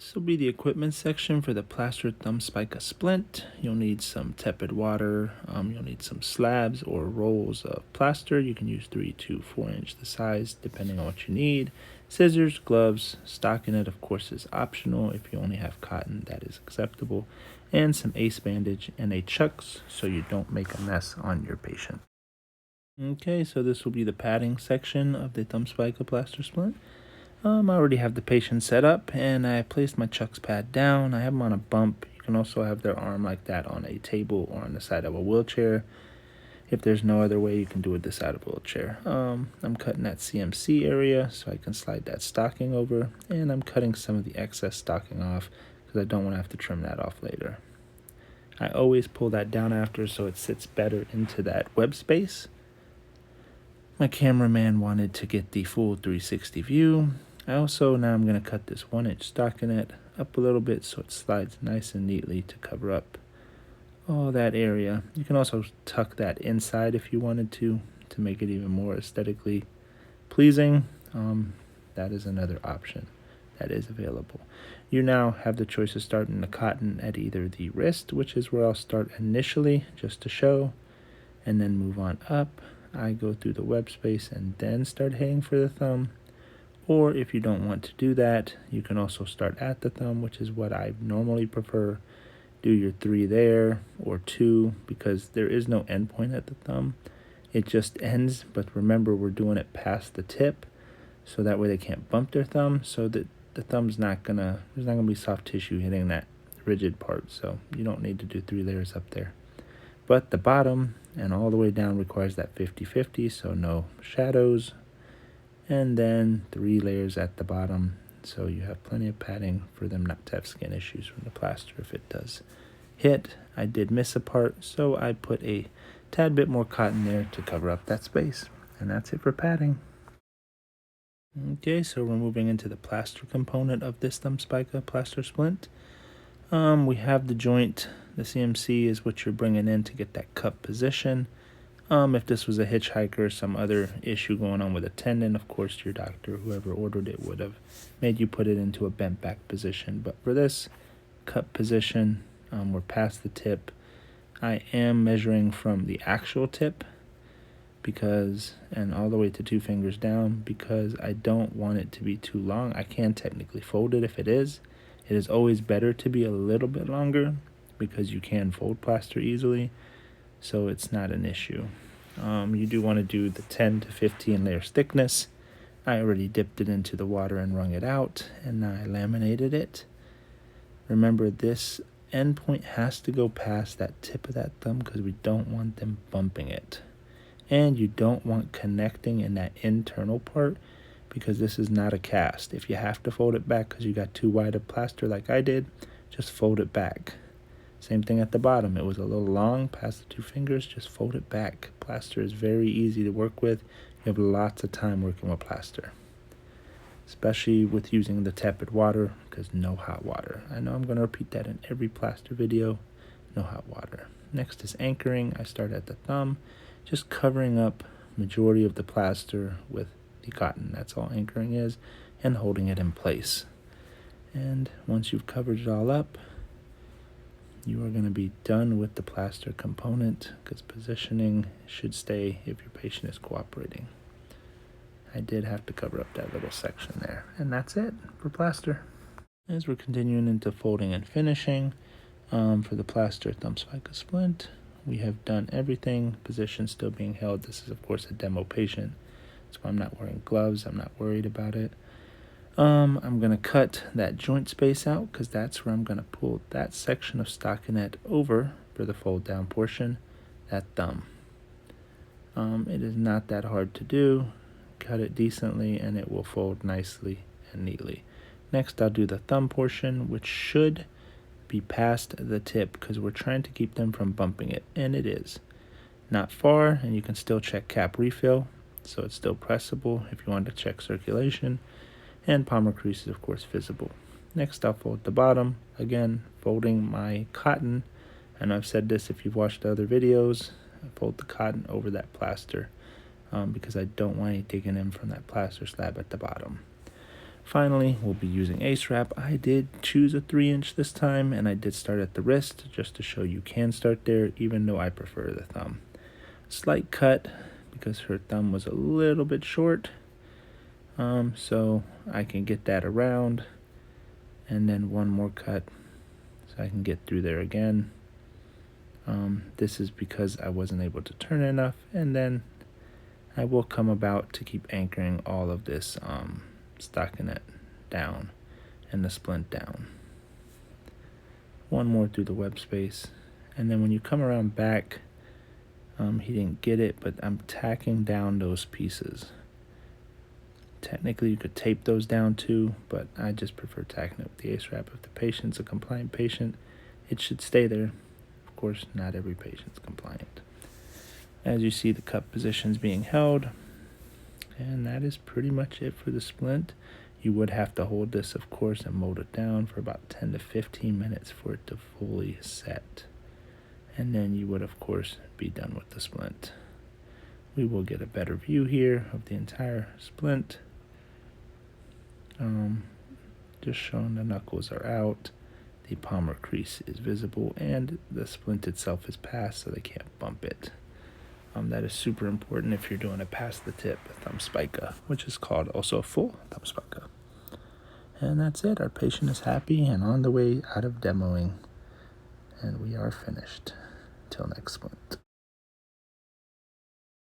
This will be the equipment section for the plaster thumb spica splint. You'll need some tepid water. You'll need some slabs or rolls of plaster. You can use 3 to 4 inch the size depending on what you need. Scissors, gloves, stockinette of course is optional. If you only have cotton, that is acceptable. And some ace bandage and a chucks so you don't make a mess on your patient. Okay, so this will be the padding section of the thumb spica plaster splint. I already have the patient set up and I placed my chucks pad down. I have them on a bump. You can also have their arm like that on a table or on the side of a wheelchair. If there's no other way, you can do it the side of a wheelchair. I'm cutting that CMC area so I can slide that stocking over, and I'm cutting some of the excess stocking off because I don't want to have to trim that off later. I always pull that down after so it sits better into that web space. My cameraman wanted to get the full 360 view. Now I'm going to cut this 1 inch stockinette up a little bit so it slides nice and neatly to cover up all that area. You can also tuck that inside if you wanted to make it even more aesthetically pleasing. That is another option that is available. You now have the choice of starting the cotton at either the wrist, which is where I'll start initially just to show, and then move on up. I go through the web space and then start hitting for the thumb. Or if you don't want to do that, you can also start at the thumb, which is what I normally prefer. Do your 3 there or 2 because there is no end point at the thumb. It just ends, but remember we're doing it past the tip so that way they can't bump their thumb, so that the thumb's there's not gonna be soft tissue hitting that rigid part, so you don't need to do 3 layers up there. But the bottom and all the way down requires that 50-50, so no shadows. And then 3 layers at the bottom, so you have plenty of padding for them not to have skin issues from the plaster if it does hit. I did miss a part, so I put a tad bit more cotton there to cover up that space. And that's it for padding. Okay, so we're moving into the plaster component of this thumb spica plaster splint. We have the joint. The CMC is what you're bringing in to get that cup position. If this was a hitchhiker or some other issue going on with a tendon, of course your doctor, whoever ordered it, would have made you put it into a bent back position. But for this cup position, we're past the tip. I am measuring from the actual tip and all the way to 2 fingers down because I don't want it to be too long. I can technically fold it if it is. It is always better to be a little bit longer because you can fold plaster easily, so it's not an issue. You do want to do the 10 to 15 layers thickness. I already dipped it into the water and wrung it out, and I laminated it. Remember, this end point has to go past that tip of that thumb because we don't want them bumping it. And you don't want connecting in that internal part because this is not a cast. If you have to fold it back because you got too wide of plaster like I did, just fold it back. Same thing at the bottom. It was a little long past the 2 fingers, just fold it back. Plaster is very easy to work with. You have lots of time working with plaster, especially with using the tepid water because no hot water. I know I'm going to repeat that in every plaster video. No hot water. Next is anchoring. I start at the thumb, just covering up majority of the plaster with the cotton. That's all anchoring is, and holding it in place. And once you've covered it all up, you are going to be done with the plaster component because positioning should stay if your patient is cooperating. I did have to cover up that little section there, and that's it for plaster. As we're continuing into folding and finishing, for the plaster thumb spica splint, we have done everything. Position still being held. This is of course a demo patient, so I'm not wearing gloves. I'm not worried about it. I'm going to cut that joint space out because that's where I'm going to pull that section of stockinette over for the fold down portion, that thumb. It is not that hard to do. Cut it decently and it will fold nicely and neatly. Next, I'll do the thumb portion, which should be past the tip because we're trying to keep them from bumping it, and it is. Not far, and you can still check cap refill, so it's still pressable if you want to check circulation. And palmar crease is of course visible. Next, I'll fold the bottom, again folding my cotton, and I've said this if you've watched the other videos, I fold the cotton over that plaster because I don't want any digging in from that plaster slab at the bottom. Finally, we'll be using ACE wrap. I did choose a 3-inch this time, and I did start at the wrist just to show you can start there, even though I prefer the thumb. Slight cut because her thumb was a little bit short, so I can get that around, and then one more cut so I can get through there again. This is because I wasn't able to turn it enough, and then I will come about to keep anchoring all of this stockinette down and the splint down. One more through the web space, and then when you come around back, he didn't get it, but I'm tacking down those pieces. Technically, you could tape those down too, but I just prefer tacking it with the ACE wrap. If the patient's a compliant patient, it should stay there. Of course, not every patient's compliant. As you see, the cup position's being held, and that is pretty much it for the splint. You would have to hold this, of course, and mold it down for about 10 to 15 minutes for it to fully set. And then you would, of course, be done with the splint. We will get a better view here of the entire splint. Just showing the knuckles are out, the palmar crease is visible, and the splint itself is passed, so they can't bump it. That is super important if you're doing a past the tip thumb spica, which is called also a full thumb spica. And that's it. Our patient is happy and on the way out of demoing, and we are finished. Till next splint.